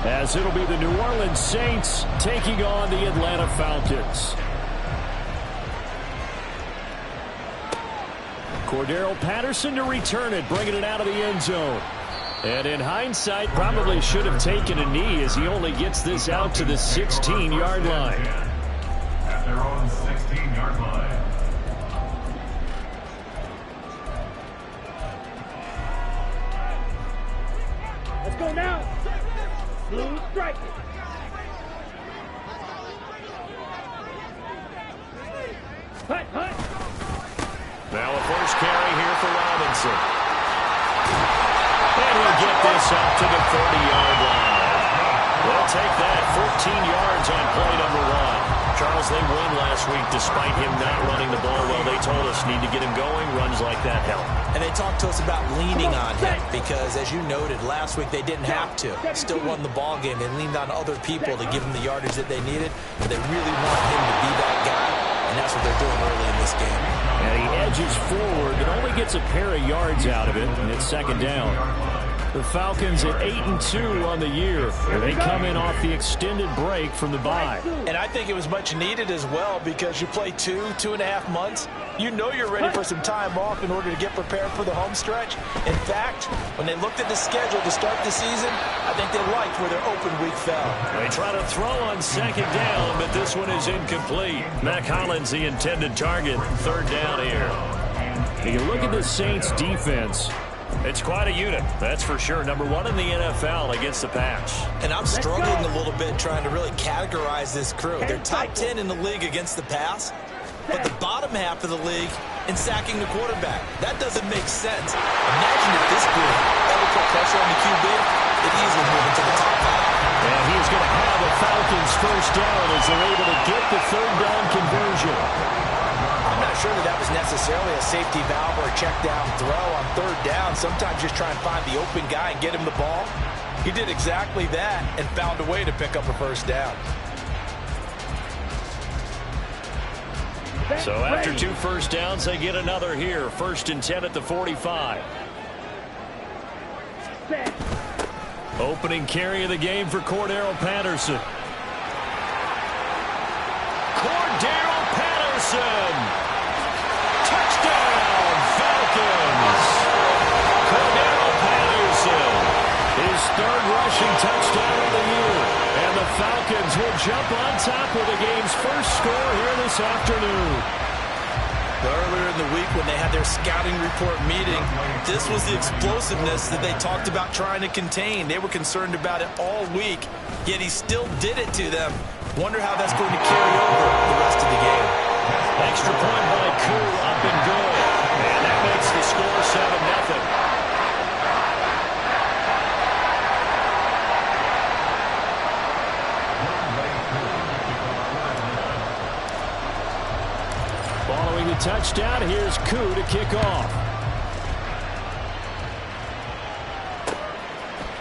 as it'll be the New Orleans Saints taking on the Atlanta Falcons. Cordero Patterson to return it, bringing it out of the end zone. And in hindsight, probably should have taken a knee as he only gets this out to the 16-yard line. At their own 16-yard line. Let's go now. Blue strike. Hut, hut. Now a first carry here for Robinson. And he'll get this up to the 30-yard line. They'll take that 14 yards on play number 1. Charles, they won last week despite him not running the ball well. They told us need to get him going. Runs like that help. And they talked to us about leaning on him because, as you noted, last week they didn't have to. Still won the ball game. They leaned on other people to give him the yardage that they needed. But they really want him to be that guy, and that's what they're doing early in this game. And he edges forward but only gets a pair of yards out of it, and it's second down. The Falcons at 8-2 on the year. They come in off the extended break from the bye. And I think it was much needed as well because you play 2.5 months. You know you're ready for some time off in order to get prepared for the home stretch. In fact, when they looked at the schedule to start the season, I think they liked where their open week fell. They try to throw on second down, but this one is incomplete. Mac Hollins the intended target. Third down here. You look at the Saints defense. It's quite a unit, that's for sure. Number 1 in the NFL against the pass. And I'm struggling a little bit trying to really categorize this crew. They're top 10 in the league against the pass, but the bottom half of the league in sacking the quarterback. That doesn't make sense. Imagine if this group ever put pressure on the QB, it easily move into the top 5. And he's going to have the Falcons first down as they're able to get the third down conversion. I'm not sure that was necessarily a safety valve or a check down throw on third down. Sometimes just try and find the open guy and get him the ball. He did exactly that and found a way to pick up a first down. So after 2 first downs, they get another here. 1st and 10 at the 45. Opening carry of the game for Cordero Patterson. Cordero Patterson! Touchdown, Falcons! Cordero Patterson, his 3rd rushing touchdown of the year. And the Falcons will jump on top of the game's first score here this afternoon. Earlier in the week when they had their scouting report meeting, this was the explosiveness that they talked about trying to contain. They were concerned about it all week, yet he still did it to them. Wonder how that's going to carry over the rest of the game. Extra point by Koo, up and good. And that makes the score 7-0. Following the touchdown, here's Koo to kick off.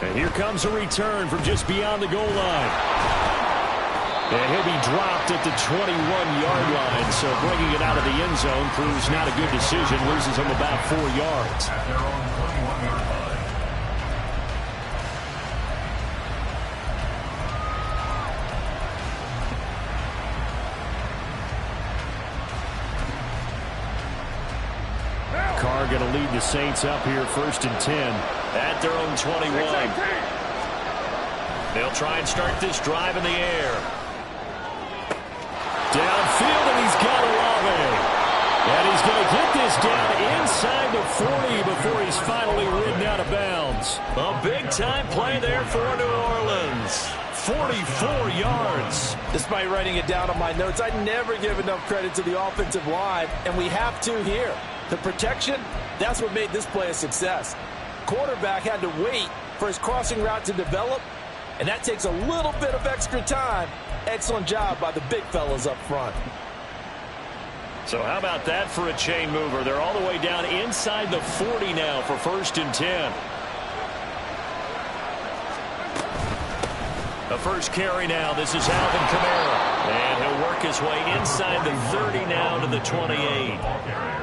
And here comes a return from just beyond the goal line. And he'll be dropped at the 21-yard line, so bringing it out of the end zone proves not a good decision. Loses him about 4 yards. At their own 21-yard line. Carr going to lead the Saints up here 1st and 10 at their own 21. They'll try and start this drive in the air. Downfield, and he's got Olave. And he's going to get this down inside the 40 before he's finally ridden out of bounds. A big-time play there for New Orleans. 44 yards. Despite writing it down on my notes, I never give enough credit to the offensive line, and we have to here. The protection, that's what made this play a success. Quarterback had to wait for his crossing route to develop, and that takes a little bit of extra time. Excellent job by the big fellas up front. So how about that for a chain mover? They're all the way down inside the 40 now for 1st and 10. A first carry now. This is Alvin Kamara. And he'll work his way inside the 30 now to the 28.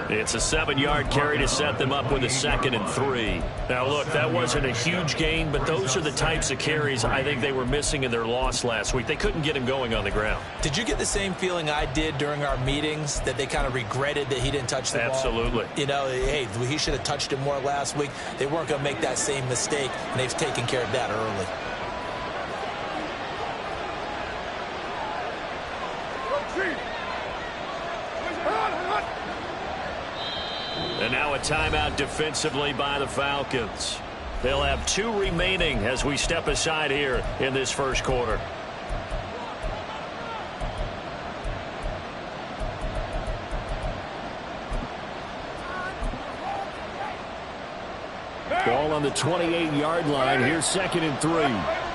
It's a 7-yard carry to set them up with a 2nd and 3. Now, look, that wasn't a huge gain, but those are the types of carries I think they were missing in their loss last week. They couldn't get him going on the ground. Did you get the same feeling I did during our meetings, that they kind of regretted that he didn't touch the ball? Absolutely. You know, hey, he should have touched it more last week. They weren't going to make that same mistake, and they've taken care of that early. And now a timeout defensively by the Falcons. They'll have 2 remaining as we step aside here in this first quarter. Ball on the 28-yard line. Here's 2nd and 3.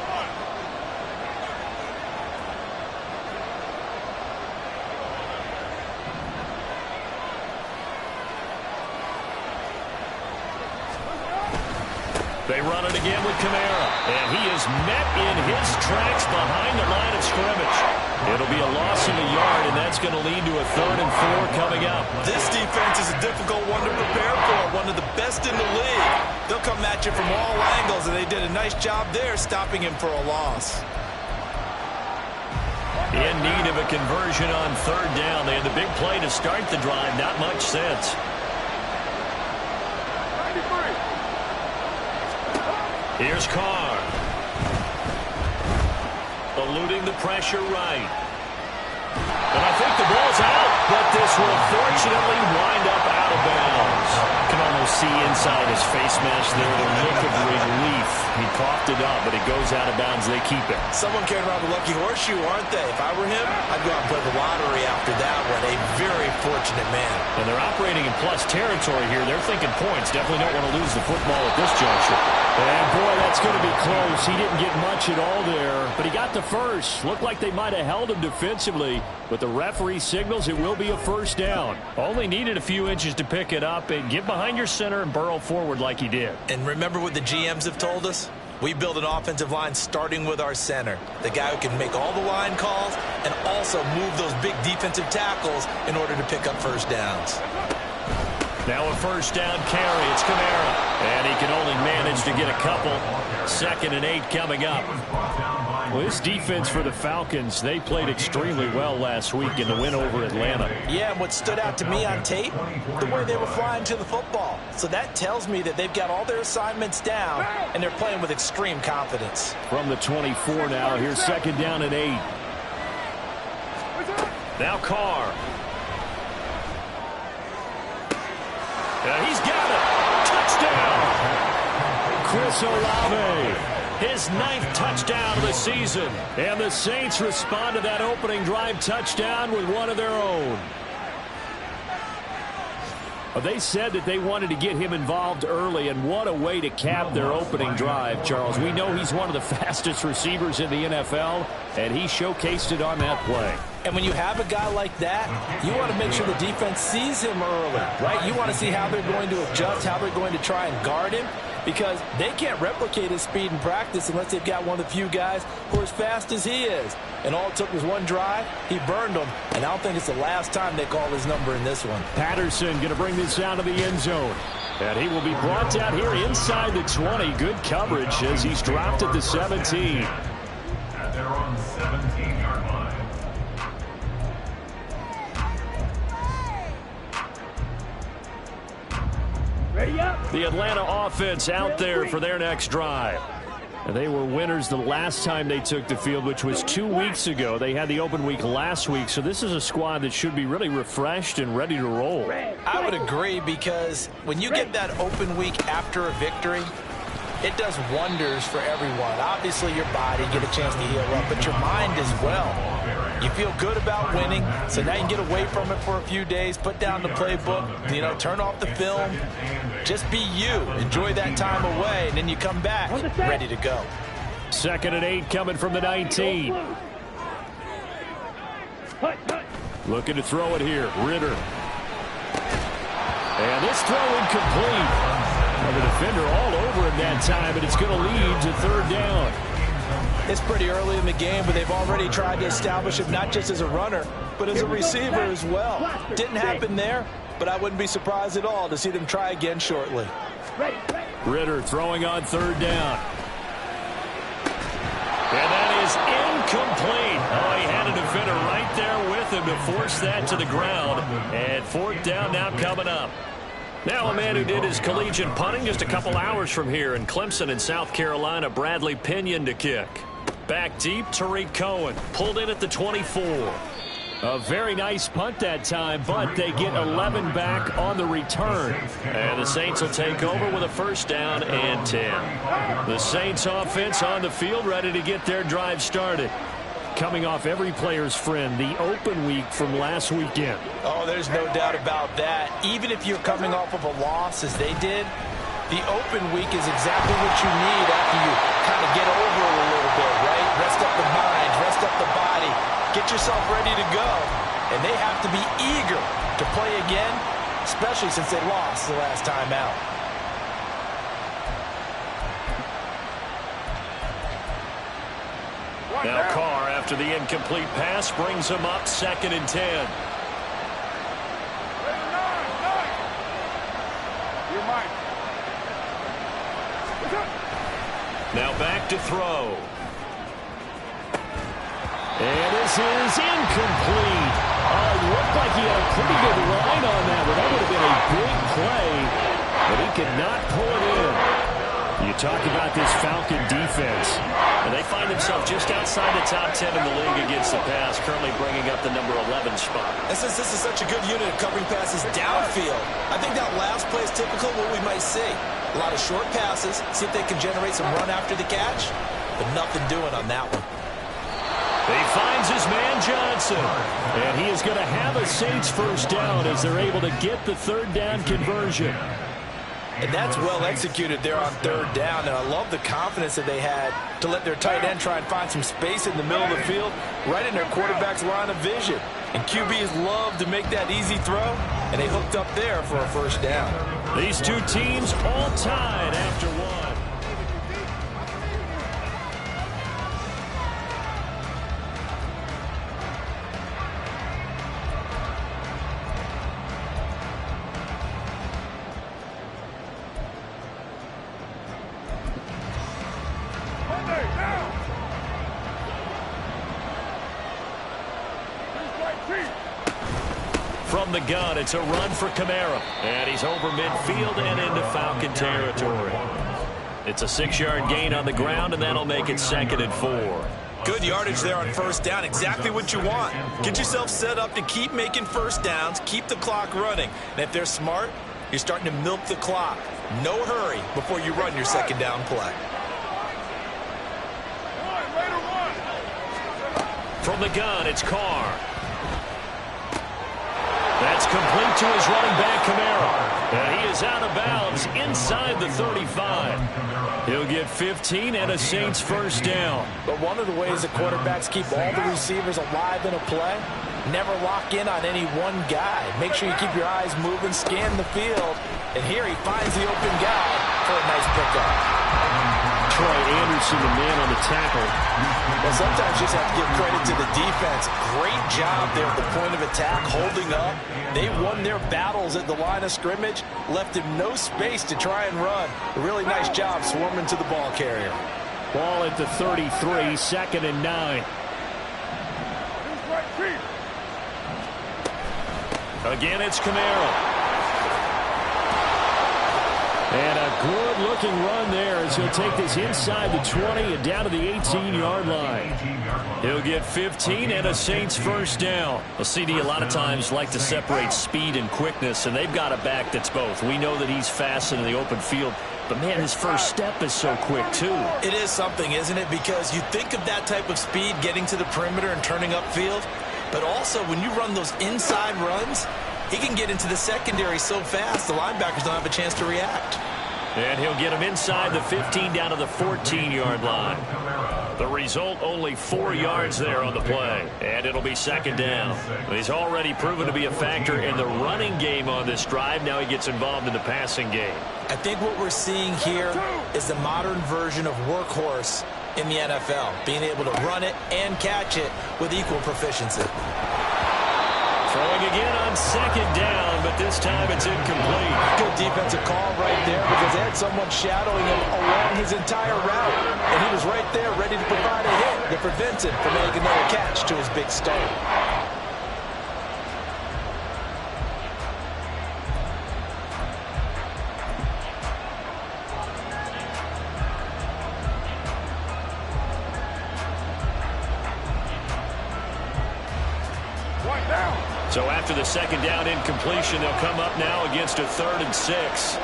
They run it again with Kamara. And he is met in his tracks behind the line of scrimmage. It'll be a loss of a yard, and that's going to lead to a 3rd and 4 coming up. This defense is a difficult one to prepare for, one of the best in the league. They'll come at you from all angles, and they did a nice job there stopping him for a loss. In need of a conversion on 3rd down. They had the big play to start the drive. Not much sense. Here's Carr. Eluding the pressure right. And I think the ball's out, but this will fortunately wind up out of bounds. You can almost see inside his face mask there the look of relief. He coughed it up, but it goes out of bounds. They keep it. Someone carrying around the lucky horseshoe, aren't they? If I were him, I'd go out and play the lottery after that one. A very fortunate man. And they're operating in plus territory here. They're thinking points. Definitely don't want to lose the football at this juncture. And, boy, that's going to be close. He didn't get much at all there, but he got the first. Looked like they might have held him defensively, but the referee signals it will be a 1st down. Only needed a few inches to pick it up and get behind your center and burrow forward like he did. And remember what the GMs have told us? We build an offensive line starting with our center, the guy who can make all the line calls and also move those big defensive tackles in order to pick up 1st downs. Now a 1st down carry. It's Kamara. And he can only manage to get a couple. 2nd and 8 coming up. Well, this defense for the Falcons, they played extremely well last week in the win over Atlanta. Yeah, and what stood out to me on tape, the way they were flying to the football. So that tells me that they've got all their assignments down, and they're playing with extreme confidence. From the 24 now, here's 2nd down and 8. Now Carr. He's got it. Touchdown. Chris Olave, his 9th touchdown of the season. And the Saints respond to that opening drive touchdown with one of their own. They said that they wanted to get him involved early, and what a way to cap their opening drive, Charles. We know he's one of the fastest receivers in the NFL, and he showcased it on that play. And when you have a guy like that, you want to make sure the defense sees him early, right? You want to see how they're going to adjust, how they're going to try and guard him, because they can't replicate his speed in practice unless they've got one of the few guys who are as fast as he is. And all it took was one drive. He burned them, and I don't think it's the last time they call his number in this one. Patterson going to bring this out of the end zone. And he will be brought down here inside the 20. Good coverage as he's dropped at the 17. At their own 17-yard line. The Atlanta offense out there for their next drive. And they were winners the last time they took the field, which was 2 weeks ago. They had the open week last week, so this is a squad that should be really refreshed and ready to roll. I would agree, because when you get that open week after a victory, it does wonders for everyone. Obviously, your body, get a chance to heal up, but your mind as well. You feel good about winning, so now you can get away from it for a few days, put down the playbook, turn off the film. Just be you. Enjoy that time away, and then you come back ready to go. 2nd and 8 coming from the 19. Looking to throw it here. Ritter. And this throw incomplete. The defender all over him that time, and it's going to lead to 3rd down. It's pretty early in the game, but they've already tried to establish him not just as a runner, but as a receiver as well. Didn't happen there, but I wouldn't be surprised at all to see them try again shortly. Ritter throwing on third down. And that is incomplete. Oh, he had a defender right there with him to force that to the ground. And fourth down now coming up. Now a man who did his collegiate punting just a couple hours from here in Clemson in South Carolina, Bradley Pinion to kick. Back deep, Tariq Cohen pulled in at the 24. A very nice punt that time, but they get 11 back on the return. And the Saints will take over with a first down and 10. The Saints offense on the field, ready to get their drive started. Coming off every player's friend, the open week from last weekend. Oh, there's no doubt about that. Even if you're coming off of a loss as they did, the open week is exactly what you need after you kind of get over it a little bit, right? Rest up the mind, rest up the body, get yourself ready to go. And they have to be eager to play again, especially since they lost the last time out. Now Carr, after the incomplete pass, brings him up 2nd and 10. Now back to throw. And this is incomplete. Oh, it looked like he had a pretty good line on that one. That would have been a big play, but he could not pull it in. You talk about this Falcon defense, and they find themselves just outside the top 10 in the league against the pass, currently bringing up the number 11 spot. And since this is such a good unit of covering passes downfield, I think that last play is typical of what we might see. A lot of short passes, see if they can generate some run after the catch, but nothing doing on that one. He finds his man Johnson, and he is going to have a Saints first down as they're able to get the third down conversion. And that's well executed there on third down, and I love the confidence that they had to let their tight end try and find some space in the middle of the field, right in their quarterback's line of vision. And QBs love to make that easy throw, and they hooked up there for a first down. These two teams all tied after one. From the gun, it's a run for Kamara. And he's over midfield and into Falcon territory. It's a 6-yard gain on the ground, and that'll make it 2nd and 4. Good yardage there on first down. Exactly what you want. Get yourself set up to keep making first downs, keep the clock running. And if they're smart, you're starting to milk the clock. No hurry before you run your second down play. From the gun, it's Carr. That's complete to his running back, Kamara. And he is out of bounds inside the 35. He'll get 15 and a Saints first down. But one of the ways that quarterbacks keep all the receivers alive in a play, never lock in on any one guy. Make sure you keep your eyes moving, scan the field. And here he finds the open guy for a nice pickup. Troy Anderson, the man on the tackle. Well, sometimes you just have to give credit to the defense. Great job there at the point of attack, holding up. They won their battles at the line of scrimmage, left him no space to try and run. A really nice job swarming to the ball carrier. Ball at the 33, 2nd and 9. Again, it's Kamara. And a good-looking run there as he'll take this inside the 20 and down to the 18-yard line. He'll get 15 and a Saints first down. A CD a lot of times like to separate speed and quickness, and they've got a back that's both. We know that he's fast in the open field, but, man, his first step is so quick, too. It is something, isn't it? Because you think of that type of speed getting to the perimeter and turning upfield, but also when you run those inside runs, he can get into the secondary so fast, the linebackers don't have a chance to react. And he'll get him inside the 15 down to the 14-yard line. The result, only 4 yards there on the play. And it'll be 2nd down. He's already proven to be a factor in the running game on this drive. Now he gets involved in the passing game. I think what we're seeing here is the modern version of workhorse in the NFL, being able to run it and catch it with equal proficiency. Throwing again on second down, but this time it's incomplete. Good defensive call right there because they had someone shadowing him along his entire route. And he was right there ready to provide a hit that prevents him from making another catch to his big start. So after the second down incompletion, they'll come up now against a 3rd and 6.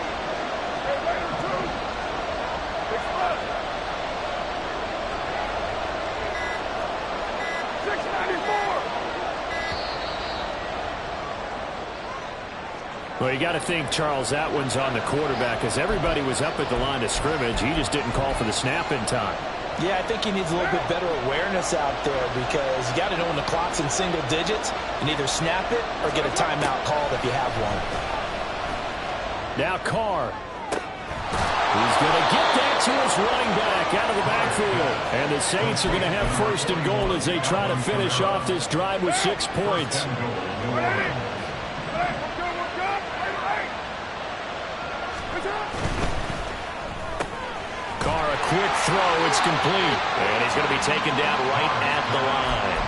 Well, you got to think, Charles, that one's on the quarterback as everybody was up at the line of scrimmage. He just didn't call for the snap in time. Yeah, I think he needs a little bit better awareness out there because you got to know when the clock's in single digits and either snap it or get a timeout called if you have one. Now Carr. He's going to get that to his running back out of the backfield. And the Saints are going to have 1st and goal as they try to finish off this drive with 6 points. Carr, a quick throw. It's complete. And he's going to be taken down right at the line.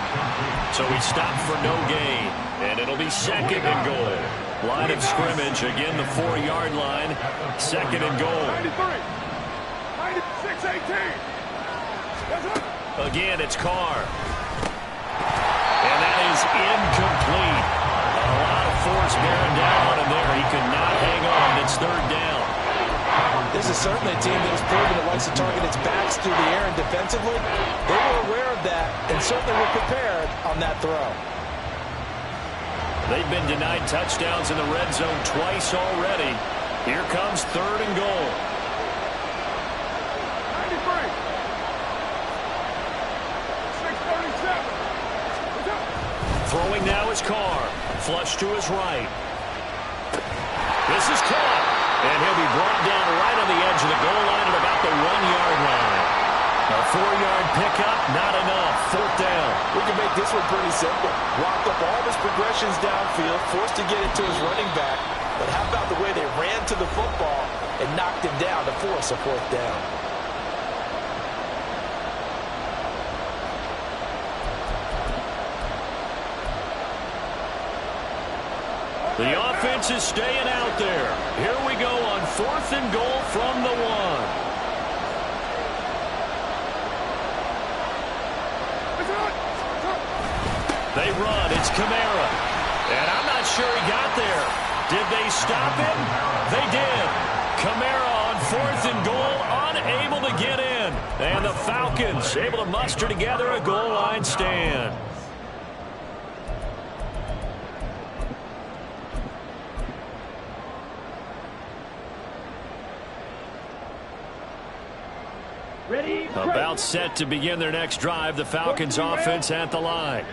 So he stopped for no gain. And it'll be 2nd and goal. Line of scrimmage. Again, the 4-yard line. 2nd and goal. 96-18. Again, it's Carr. And that is incomplete. A lot of force bearing down on him there. He could not hang on. It's 3rd down. This is certainly a team that has proven it likes to target its backs through the air and defensively. They were aware of that and certainly were prepared on that throw. They've been denied touchdowns in the red zone twice already. Here comes 3rd and goal. 93. 637. Throwing now is Carr. Flush to his right. This is caught. And he'll be brought down right on the edge of the goal line at about the 1-yard line. A 4-yard pickup, not enough. 4th down. We can make this one pretty simple. Blocked up all of his progressions downfield, forced to get it to his running back. But how about the way they ran to the football and knocked him down to force a 4th down? The offense is staying out there. Here we go on 4th and goal from the 1. They run. It's Kamara. And I'm not sure he got there. Did they stop him? They did. Kamara on 4th and goal, unable to get in. And the Falcons able to muster together a goal line stand. About set to begin their next drive, the Falcons offense at the line.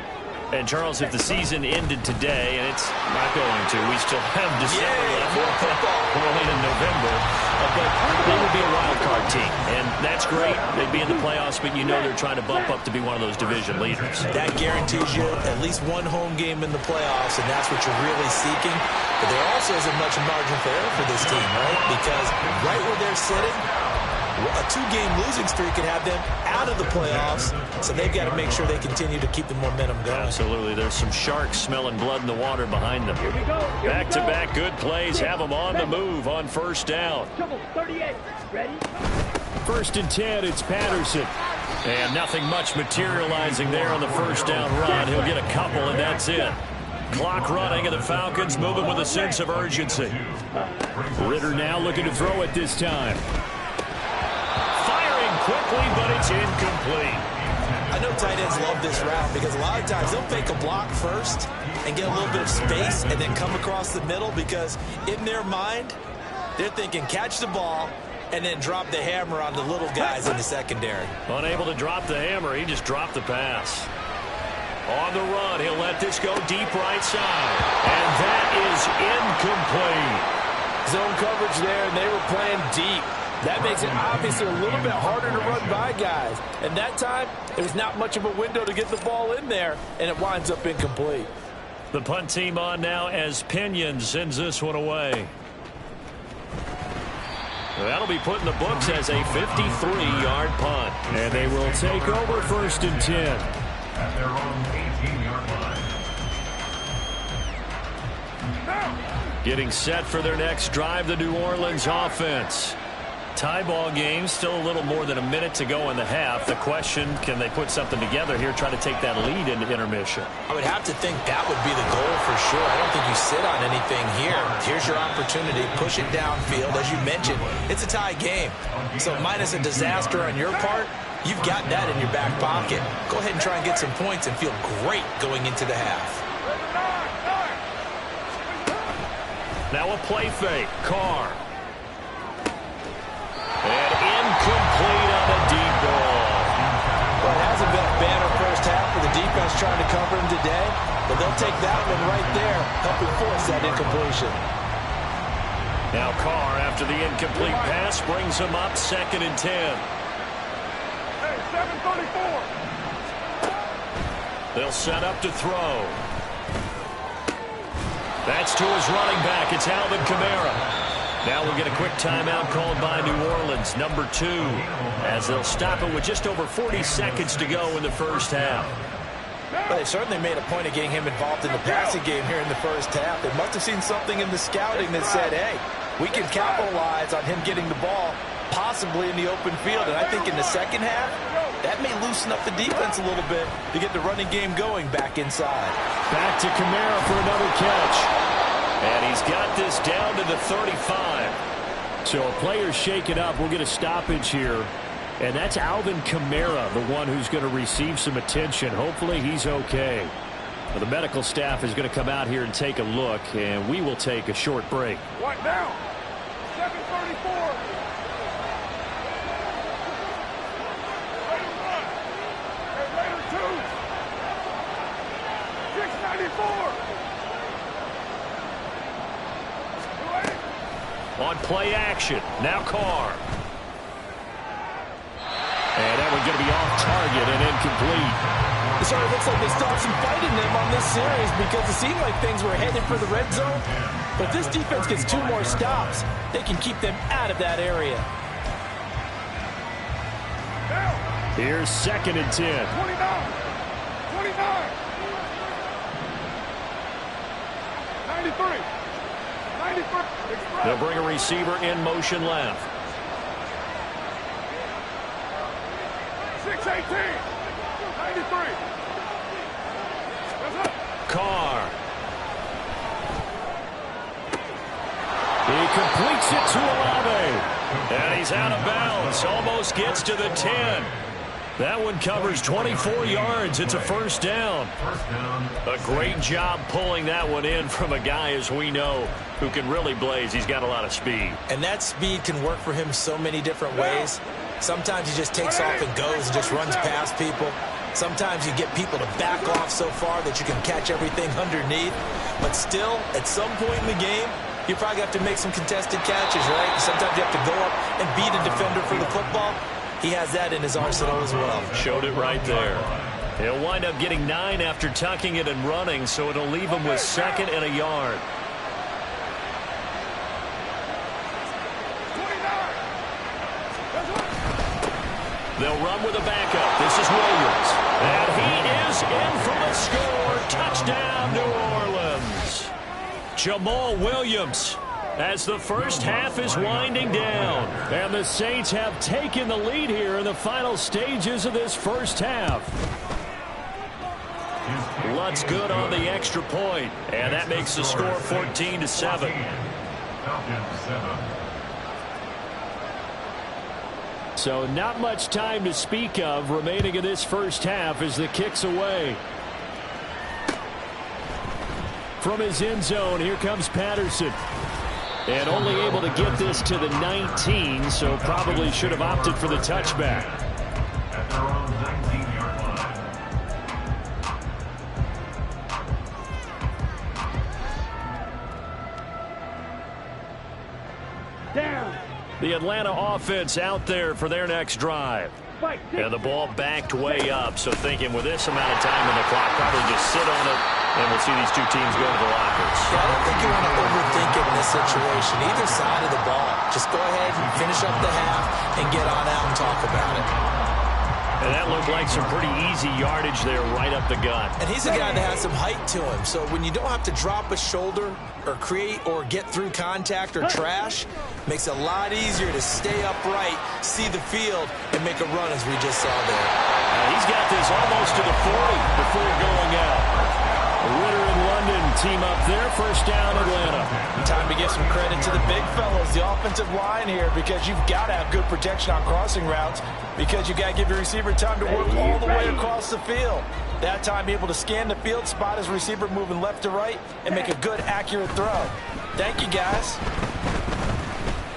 And, Charles, if the season ended today, and it's not going to, we still have December left, early in November, but they would be a wild card team. And that's great. They'd be in the playoffs, but you know they're trying to bump up to be one of those division leaders. That guarantees you at least one home game in the playoffs, and that's what you're really seeking. But there also isn't much margin for error for this team, right? Because right where they're sitting, a 2-game losing streak could have them out of the playoffs, so they've got to make sure they continue to keep the momentum going. Absolutely. There's some sharks smelling blood in the water behind them. Back-to-back good plays have them on the move on 1st down. 38. Ready? 1st and 10, it's Patterson. And nothing much materializing there on the 1st down run. He'll get a couple, and that's it. Clock running, and the Falcons moving with a sense of urgency. Ritter now looking to throw it this time. Quickly, but it's incomplete. I know tight ends love this route because a lot of times they'll fake a block first and get a little bit of space and then come across the middle because in their mind, they're thinking catch the ball and then drop the hammer on the little guys in the secondary. Unable to drop the hammer, he just dropped the pass. On the run, he'll let this go deep right side. And that is incomplete. Zone coverage there, and they were playing deep. That makes it obviously a little bit harder to run by guys. And that time, there's not much of a window to get the ball in there, and it winds up incomplete. The punt team on now as Pinion sends this one away. That'll be put in the books as a 53-yard punt. And they will take over 1st and 10. At their own 18-yard line. Getting set for their next drive, the New Orleans offense. Tie ball game, still a little more than a minute to go in the half. The question, can they put something together here, try to take that lead into intermission? I would have to think that would be the goal for sure. I don't think you sit on anything here. Here's your opportunity. Push it downfield. As you mentioned, it's a tie game. So minus a disaster on your part, you've got that in your back pocket. Go ahead and try and get some points and feel great going into the half. Now a play fake. Carr. And incomplete on the deep ball. Well, it hasn't been a banner first half for the defense trying to cover him today, but they'll take that one right there, helping force that incompletion. Now Carr, after the incomplete pass, brings him up 2nd and 10. Hey, 734. They'll set up to throw. That's to his running back. It's Alvin Kamara. Now we'll get a quick timeout called by New Orleans, number 2, as they'll stop it with just over 40 seconds to go in the first half. Well, they certainly made a point of getting him involved in the passing game here in the first half. They must have seen something in the scouting that said, hey, we can capitalize on him getting the ball, possibly in the open field. And I think in the second half, that may loosen up the defense a little bit to get the running game going back inside. Back to Kamara for another catch. And he's got this down to the 35. So a player shake it up. We'll get a stoppage here. And that's Alvin Kamara, the one who's going to receive some attention. Hopefully he's okay. Well, the medical staff is going to come out here and take a look. And we will take a short break. What now? 734. Raider 2. 694. On play action. Now Carr. And that one's going to be off target and incomplete. It sort of looks like they still have some fight in them on this series because it seemed like things were headed for the red zone. But if this defense gets 2 more stops, they can keep them out of that area. Here's 2nd and 10. 29. 29. 93. They'll bring a receiver in motion left. 618. 93. Carr. He completes it to Olave. And he's out of bounds. Almost gets to the 10. That one covers 24 yards. It's a first down. A great job pulling that one in from a guy, as we know, who can really blaze. He's got a lot of speed. And that speed can work for him so many different ways. Sometimes he just takes off and goes and just runs past people. Sometimes you get people to back off so far that you can catch everything underneath. But still, at some point in the game, you probably have to make some contested catches, right? Sometimes you have to go up and beat a defender for the football. He has that in his arsenal as well. Showed it right there. He'll wind up getting 9 after tucking it and running, so it'll leave him with 2nd and a yard. They'll run with a backup. This is Williams. And he is in for the score. Touchdown, New Orleans. Jamal Williams, as the first half is winding down. And the Saints have taken the lead here in the final stages of this first half. Lutt's good on the extra point, and that makes the score 14-7. So not much time to speak of remaining in this first half as the kick's away. From his end zone, here comes Patterson. And only able to get this to the 19, so probably should have opted for the touchback. At their own 19-yard line. Down. The Atlanta offense out there for their next drive. And the ball backed way up, so thinking with this amount of time on the clock, probably just sit on it, and we'll see these two teams go to the lockers. Yeah, I don't think you want to overthink it in this situation. Either side of the ball. Just go ahead and finish up the half and get on out and talk about it. And that looked like some pretty easy yardage there right up the gut. And he's a guy that has some height to him, so when you don't have to drop a shoulder or create or get through contact or trash, makes it a lot easier to stay upright, see the field, and make a run as we just saw there. He's got this almost to the 40 before going out. Ritter and London team up there. First down, Atlanta. Time to give some credit to the big fellas, the offensive line here, because you've got to have good protection on crossing routes, because you've got to give your receiver time to work all the way across the field. That time, able to scan the field, spot his receiver moving left to right, and make a good, accurate throw. Thank you, guys.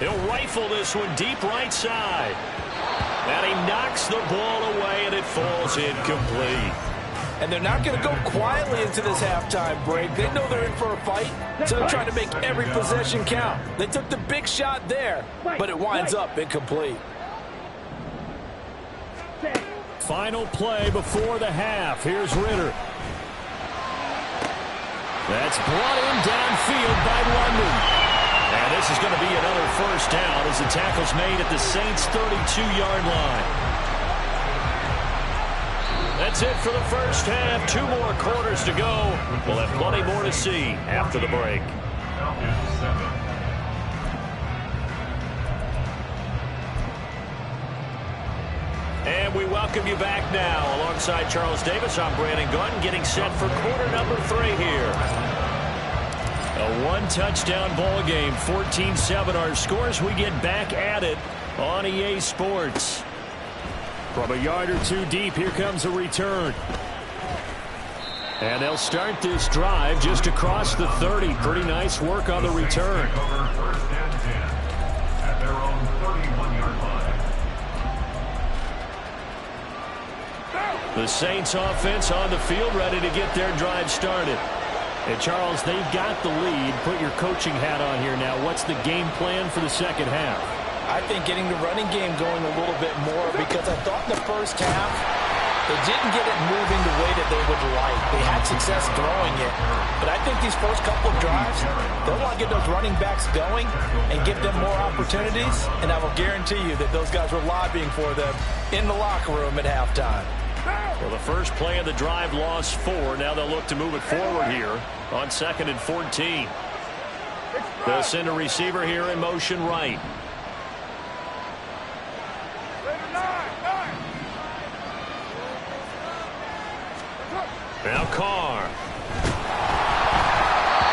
He'll rifle this one deep right side. And he knocks the ball away, and it falls incomplete. And they're not going to go quietly into this halftime break. They know they're in for a fight, so they're trying to make every possession count. They took the big shot there, but it winds up incomplete. Final play before the half. Here's Ritter. That's brought in downfield by London. And this is going to be another first down as the tackle's made at the Saints' 32-yard line. That's it for the first half. 2 more quarters to go. We'll have plenty more to see after the break. And we welcome you back now. Alongside Charles Davis, I'm Brandon Gunn, getting set for quarter number 3 here. A 1-touchdown ball game, 14-7 our scores. We get back at it on EA Sports. From a yard or 2 deep, here comes a return. And they'll start this drive just across the 30. Pretty nice work on the return. First and 10 at their own 31-yard line. The Saints offense on the field, ready to get their drive started. And Charles, they've got the lead. Put your coaching hat on here now. What's the game plan for the second half? I think getting the running game going a little bit more, because I thought in the first half they didn't get it moving the way that they would like. They had success throwing it, but I think these first couple of drives, they'll want to get those running backs going and give them more opportunities, and I will guarantee you that those guys were lobbying for them in the locker room at halftime. Well, the first play of the drive lost 4. Now they'll look to move it forward here on 2nd and 14. They'll send a receiver here in motion right. Now Carr.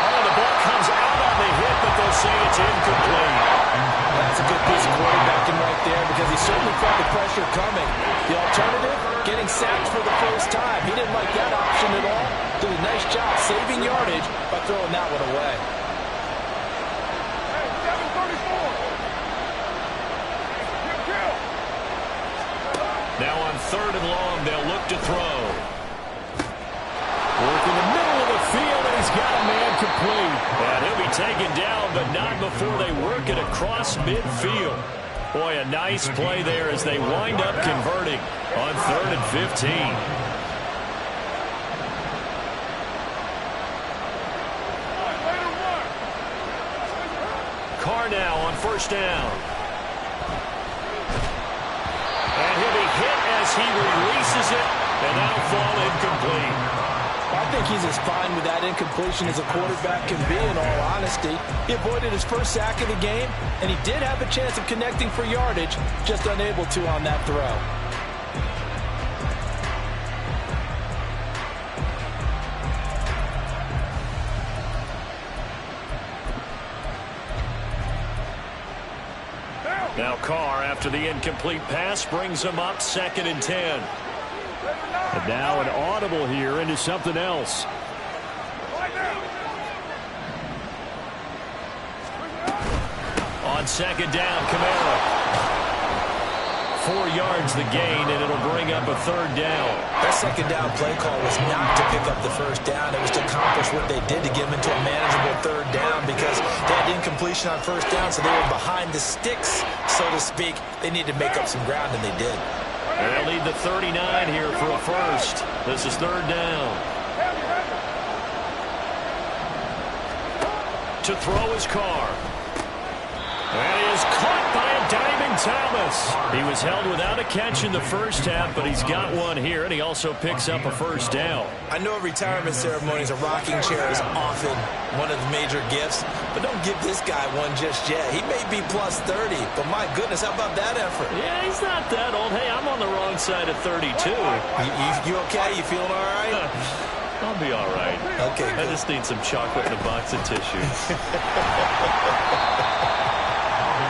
Oh, the ball comes out on the hit, but they'll say it's incomplete. That's a good piece of quarterbacking right there, because he certainly felt the pressure coming. The alternative, getting sacked for the first time. He didn't like that option at all. Did a nice job saving yardage by throwing that one away. Now on 3rd and long, they'll look to throw. Work in the middle of the field, and he's got a man complete. And he'll be taken down, but not before they work it across midfield. Boy, a nice play there as they wind up converting on 3rd and 15. Carr now on 1st down. And he'll be hit as he releases it, and that'll fall incomplete. I think he's as fine with that incompletion as a quarterback can be, in all honesty. He avoided his first sack of the game, and he did have a chance of connecting for yardage, just unable to on that throw. Now Carr, after the incomplete pass, brings him up 2nd and 10. And now an audible here into something else. On 2nd down, Kamara. 4 yards the gain, and it'll bring up a 3rd down. That 2nd down play call was not to pick up the 1st down. It was to accomplish what they did to get them into a manageable 3rd down because they had incompletion on 1st down, so they were behind the sticks, so to speak. They needed to make up some ground, and they did. And they'll lead the 39 here for a 1st. This is 3rd down. To throw his car. And he is caught by a diving Thomas. He was held without a catch in the 1st half, but he's got one here, and he also picks up a 1st down. I know retirement ceremonies, a rocking chair is often one of the major gifts, but don't give this guy one just yet. He may be plus 30, but my goodness, how about that effort? Yeah, he's not that old. Hey, I'm on the wrong side of 32. You okay? You feeling all right? I'll be all right. Okay, I good. just need some chocolate and a box of tissues.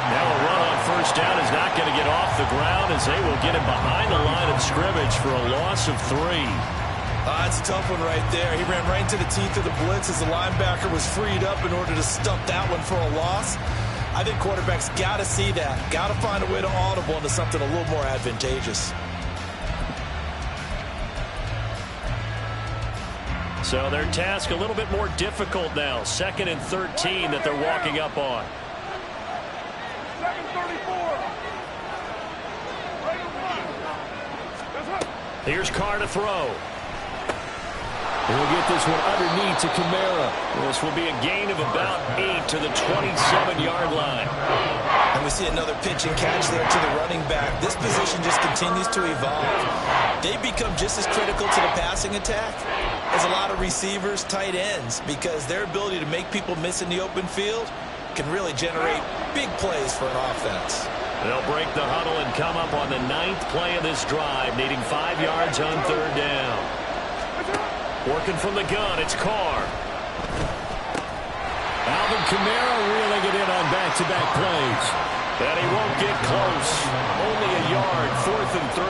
Now a run on 1st down is not going to get off the ground as they will get him behind the line of scrimmage for a loss of 3. That's a tough one right there. He ran right into the teeth of the blitz as the linebacker was freed up in order to stump that one for a loss. I think quarterbacks got to see that. Got to find a way to audible into something a little more advantageous. So their task a little bit more difficult now. 2nd and 13 that they're walking up on. Here's Carr to throw. He'll get this one underneath to Kamara. This will be a gain of about 8 to the 27-yard line. And we see another pitch and catch there to the running back. This position just continues to evolve. They become just as critical to the passing attack as a lot of receivers, tight ends, because their ability to make people miss in the open field can really generate big plays for an offense. They'll break the huddle and come up on the 9th play of this drive, needing 5 yards on 3rd down. Working from the gun, it's Carr. Alvin Kamara reeling it in on back-to-back plays. And he won't get close. Only a yard, 4th and 3.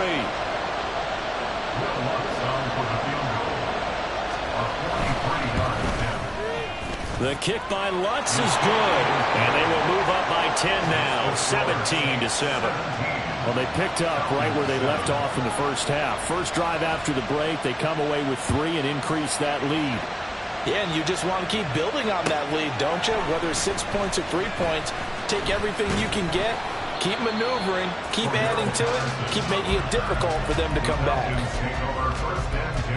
The kick by Lutz is good. And they will move up by 10 now, 17-7. Well, they picked up right where they left off in the 1st half. First drive after the break, they come away with 3 and increase that lead. Yeah, and you just want to keep building on that lead, don't you? Whether it's 6 points or 3 points, take everything you can get, keep maneuvering, keep adding to it, keep making it difficult for them to come back. Take over 1st and 10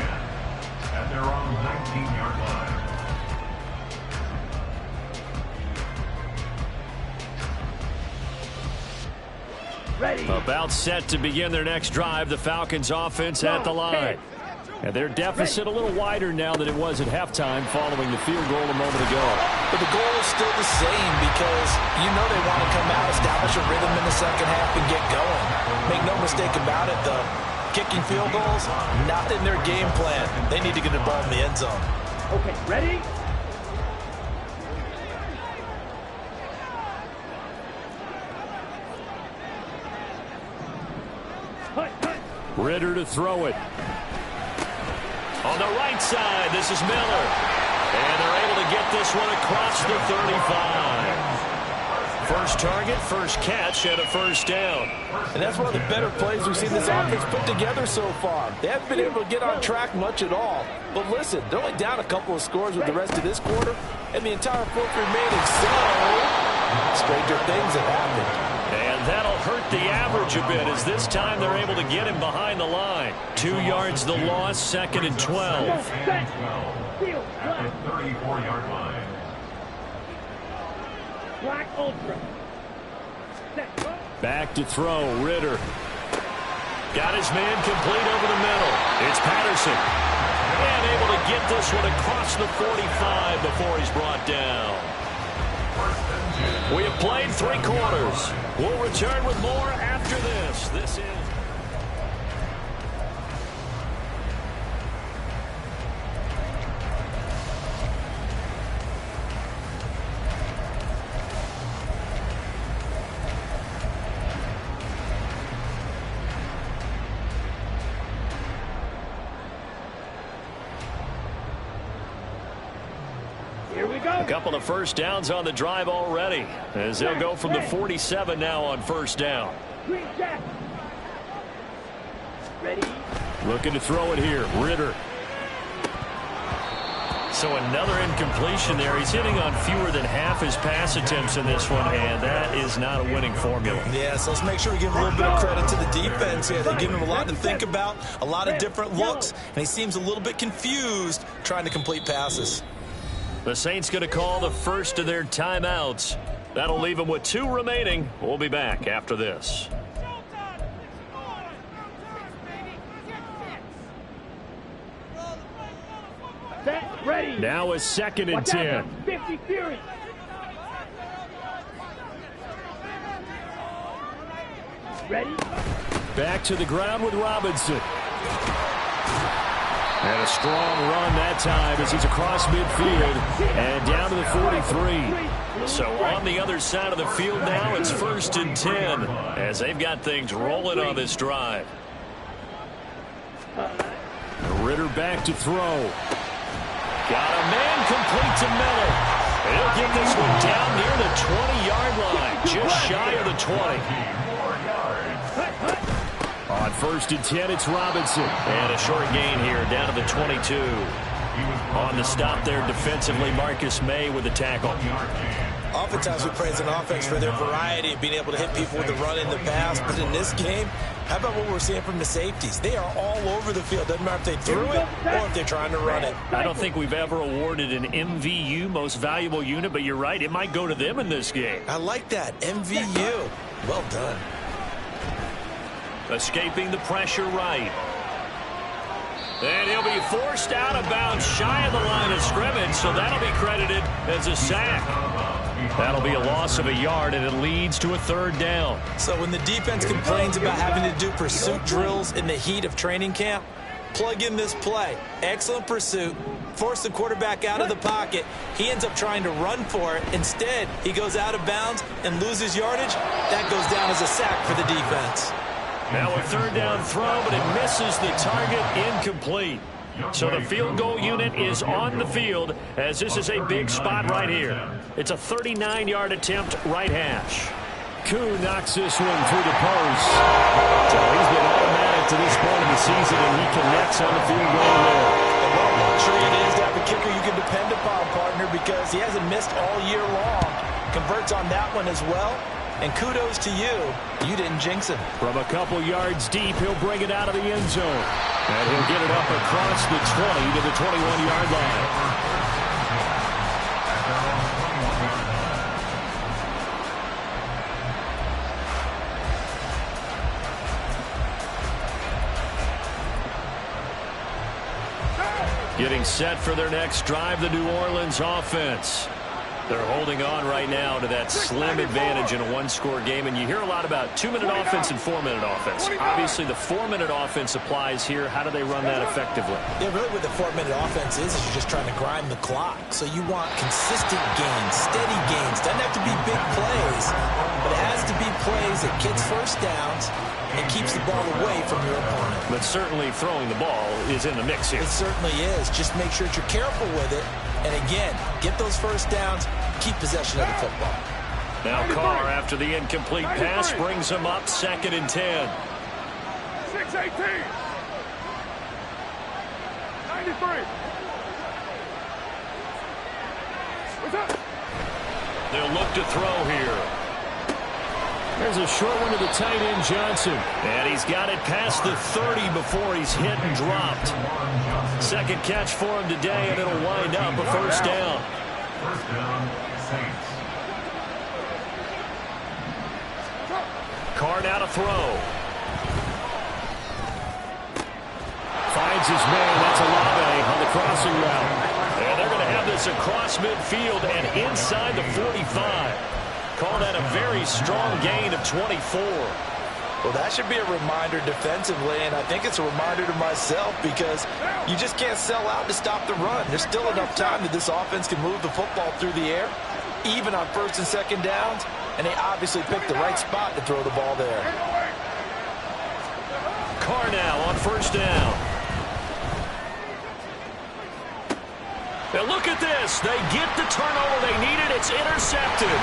at their own 19-yard line. Ready. About set to begin their next drive, the Falcons offense at the line. And their deficit a little wider now than it was at halftime following the field goal a moment ago. But the goal is still the same because you know they want to come out, establish a rhythm in the 2nd half, and get going. Make no mistake about it, though. Kicking field goals, not in their game plan. They need to get the ball in the end zone. Okay, ready? Ritter to throw it. On the right side, this is Miller. And they're able to get this one across the 35. First target, first catch, and a 1st down. And that's one of the better plays we've seen this offense put together so far. They haven't been able to get on track much at all. But listen, they're only down a couple of scores with the rest of this quarter, and the entire 4th remaining. So, stranger things have happened. And that'll hurt the average a bit as this time they're able to get him behind the line. 2 yards the loss, 2nd and 12. At the 34-yard line. Black Ultra. Back to throw, Ritter. Got his man complete over the middle. It's Patterson. And able to get this one across the 45 before he's brought down. We have played 3 quarters. We'll return with more after this. This is... Here we go. A couple of 1st downs on the drive already as they'll go from the 47 now on 1st down. Green jack. Ready? Looking to throw it here. Ritter. So another incompletion there. He's hitting on fewer than half his pass attempts in this one, and that is not a winning formula. Yeah, so let's make sure we give a little bit of credit to the defense here. They're giving him a lot to think about, a lot of different looks, and he seems a little bit confused trying to complete passes. The Saints going to call the first of their timeouts. That'll leave them with 2 remaining. We'll be back after this. Set, ready. Now a 2nd and 10. 50 Fury. Ready? Back to the ground with Robinson. And a strong run that time as he's across midfield and down to the 43. So on the other side of the field now, it's 1st and 10 as they've got things rolling on this drive. Ritter back to throw. Got a man complete to Miller. He'll get this one down near the 20-yard line, just shy of the 20. On 1st and 10, it's Robinson. And a short gain here, down to the 22. On the stop there defensively, Marcus May with the tackle. Oftentimes we praise an offense for their variety of being able to hit people with the run in the pass, but in this game, how about what we're seeing from the safeties? They are all over the field. Doesn't matter if they threw it or if they're trying to run it. I don't think we've ever awarded an MVU, most valuable unit, but you're right, it might go to them in this game. I like that, MVU. Well done. Escaping the pressure right. And he'll be forced out of bounds shy of the line of scrimmage, so that'll be credited as a sack. That'll be a loss of a yard, and it leads to a 3rd down. So when the defense complains about having to do pursuit drills in the heat of training camp, plug in this play. Excellent pursuit. Force the quarterback out of the pocket. He ends up trying to run for it. Instead, he goes out of bounds and loses yardage. That goes down as a sack for the defense. Now a 3rd down throw, but it misses the target, incomplete. So the field goal unit is on the field as this is a big spot right here. It's a 39-yard attempt, right hash. Koo knocks this one through the post. So he's been automatic to this point of the season, and he connects on the field goal there. And what a luxury it is to have a kicker you can depend upon, partner, because he hasn't missed all year long. Converts on that one as well. And kudos to you. You didn't jinx him. From a couple yards deep, he'll bring it out of the end zone. And he'll get it up across the 20 to the 21-yard line. Getting set for their next drive, the New Orleans offense. They're holding on right now to that slim advantage in a 1-score game, and you hear a lot about 2-minute offense and 4-minute offense. Obviously, the 4-minute offense applies here. How do they run that effectively? Yeah, really what the 4-minute offense is you're just trying to grind the clock. So you want consistent gains, steady gains. Doesn't have to be big plays, but it has to be plays that gets first downs and keeps the ball away from your opponent. But certainly throwing the ball is in the mix here. It certainly is. Just make sure that you're careful with it. And again, get those first downs, keep possession of the football. Now Carr, after the incomplete pass, brings him up 2nd and 10. 6-18. 93. What's up? They'll look to throw here. There's a short one to the tight end, Johnson. And he's got it past the 30 before he's hit and dropped. 2nd catch for him today, and it'll wind up a 1st down. 1st down, Saints. Carr now to throw. Finds his man. That's Olave on the crossing route. And they're going to have this across midfield and inside the 45. Call that a very strong gain of 24. Well, that should be a reminder defensively, and I think it's a reminder to myself because you just can't sell out to stop the run. There's still enough time that this offense can move the football through the air, even on 1st and 2nd downs, and they obviously picked the right spot to throw the ball there. Carr now on 1st down. Now look at this. They get the turnover they needed. It's intercepted.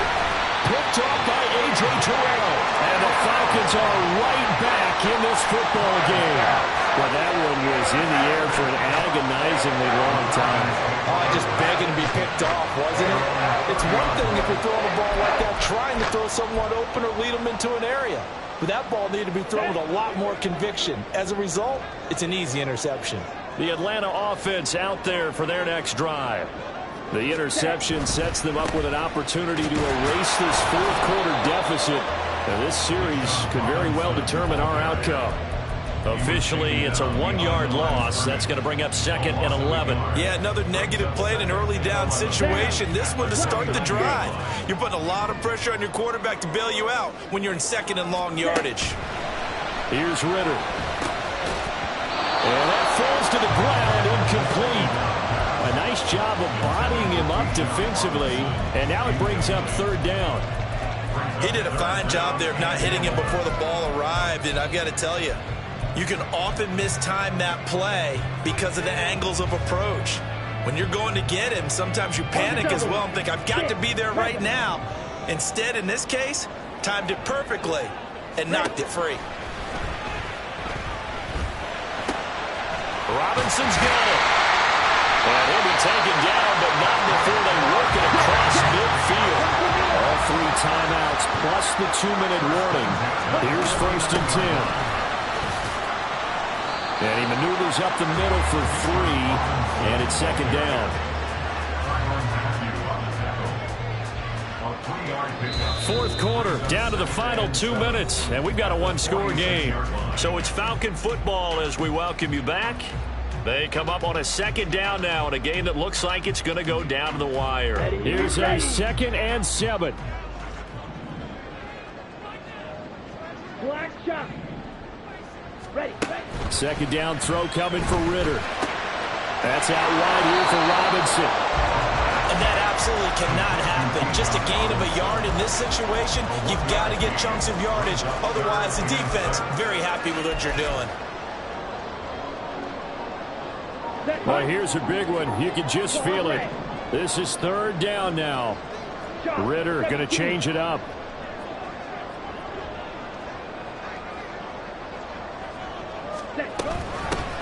Picked off by A.J. Terrell. And the Falcons are right back in this football game. Well, that one was in the air for an agonizingly long time. Oh, just begging to be picked off, wasn't it? It's one thing if you're throwing a ball like that, trying to throw someone open or lead them into an area. But that ball needed to be thrown with a lot more conviction. As a result, it's an easy interception. The Atlanta offense out there for their next drive. The interception sets them up with an opportunity to erase this fourth-quarter deficit. And this series could very well determine our outcome. Officially, it's a 1-yard loss. That's going to bring up 2nd and 11. Yeah, another negative play in an early down situation. This one to start the drive. You're putting a lot of pressure on your quarterback to bail you out when you're in 2nd and long yardage. Here's Ritter. And that falls to the ground, incomplete. A nice job of bodying him up defensively, and now it brings up 3rd down. He did a fine job there of not hitting him before the ball arrived, and I've got to tell you, you can often mistime that play because of the angles of approach. When you're going to get him, sometimes you panic as well and think, I've got to be there right now. Instead, in this case, timed it perfectly and knocked it free. Robinson's got it. And he'll be taken down, but not before they work it across midfield. All 3 timeouts plus the 2-minute warning. Here's 1st and 10. And he maneuvers up the middle for 3, and it's 2nd down. 4th quarter, down to the final 2 minutes, and we've got a 1-score game. So it's Falcon football as we welcome you back. They come up on a 2nd down now in a game that looks like it's going to go down to the wire. Here's a 2nd and 7. Black shot. Ready. 2nd down throw coming for Ritter. That's out wide here for Robinson. And that absolutely cannot happen. Just a gain of a yard in this situation, you've got to get chunks of yardage. Otherwise, the defense, very happy with what you're doing. Well, here's a big one. You can just feel it. This is 3rd down now. Ritter going to change it up.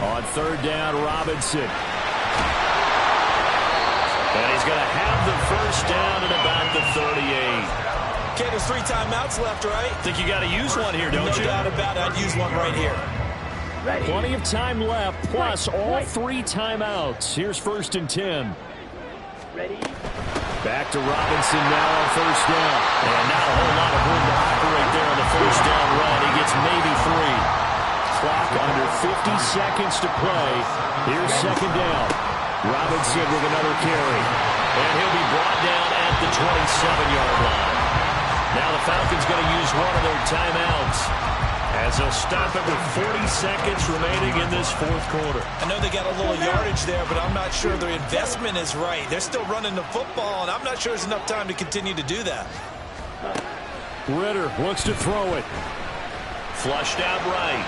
On 3rd down, Robinson. And he's going to have the 1st down at about the 38. Okay, there's 3 timeouts left, right? Think you got to use one here, don't you? No doubt about it. I'd use one right here. Plenty of time left, plus all 3 timeouts. Here's 1st and 10. Ready. Back to Robinson now on 1st down. And not a whole lot of room to operate there on the 1st down run. He gets maybe 3. Clock under 50 seconds to play. Here's 2nd down. Robinson with another carry. And he'll be brought down at the 27-yard line. Now the Falcons going to use one of their timeouts as they'll stop it with 40 seconds remaining in this 4th quarter. I know they got a little yardage there, but I'm not sure their investment is right. They're still running the football, and I'm not sure there's enough time to continue to do that. Ritter looks to throw it. Flushed out right.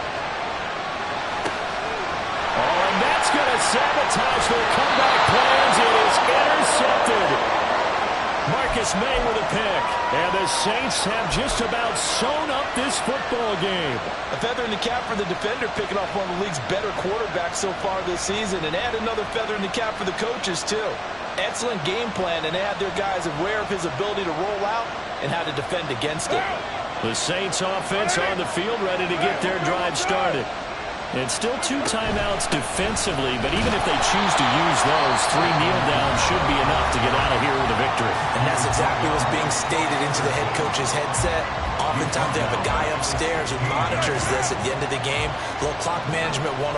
Oh, and that's going to sabotage their comeback plans. It is intercepted. Marcus May with a pick. And the Saints have just about sewn up this football game. A feather in the cap for the defender, picking off one of the league's better quarterbacks so far this season. And add another feather in the cap for the coaches, too. Excellent game plan, and they had their guys aware of his ability to roll out and how to defend against it. The Saints offense on the field ready to get their drive started. And still 2 timeouts defensively, but even if they choose to use those, 3 kneel downs should be enough to get out of here with a victory. And that's exactly what's being stated into the head coach's headset. Oftentimes they have a guy upstairs who monitors this at the end of the game. A little clock management 101.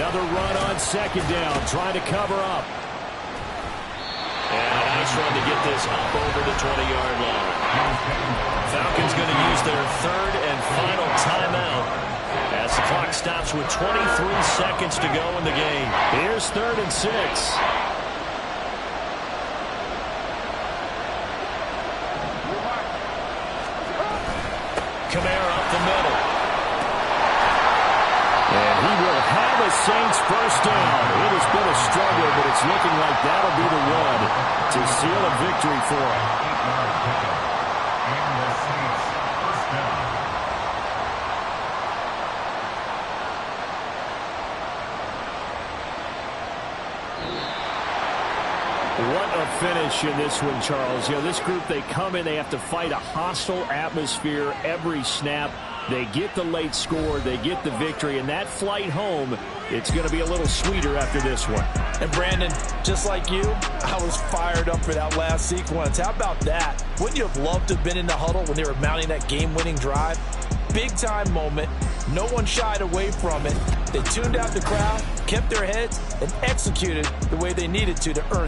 Another run on 2nd down, trying to cover up. And a nice run to get this up over the 20-yard line. Falcons going to use their 3rd and final timeout as the clock stops with 23 seconds to go in the game. Here's 3rd and 6. Kamara up the middle. And he will have a the Saints first down. It has been a struggle, but it's looking like that'll be the one to seal a victory for them. And the Saints first down. What a finish in this one, Charles. You know, this group, they come in, they have to fight a hostile atmosphere every snap. They get the late score, they get the victory, and that flight home, it's going to be a little sweeter after this one. And Brandon, just like you, I was fired up for that last sequence. How about that? Wouldn't you have loved to have been in the huddle when they were mounting that game-winning drive? Big-time moment. No one shied away from it. They tuned out the crowd, kept their heads, and executed the way they needed to earn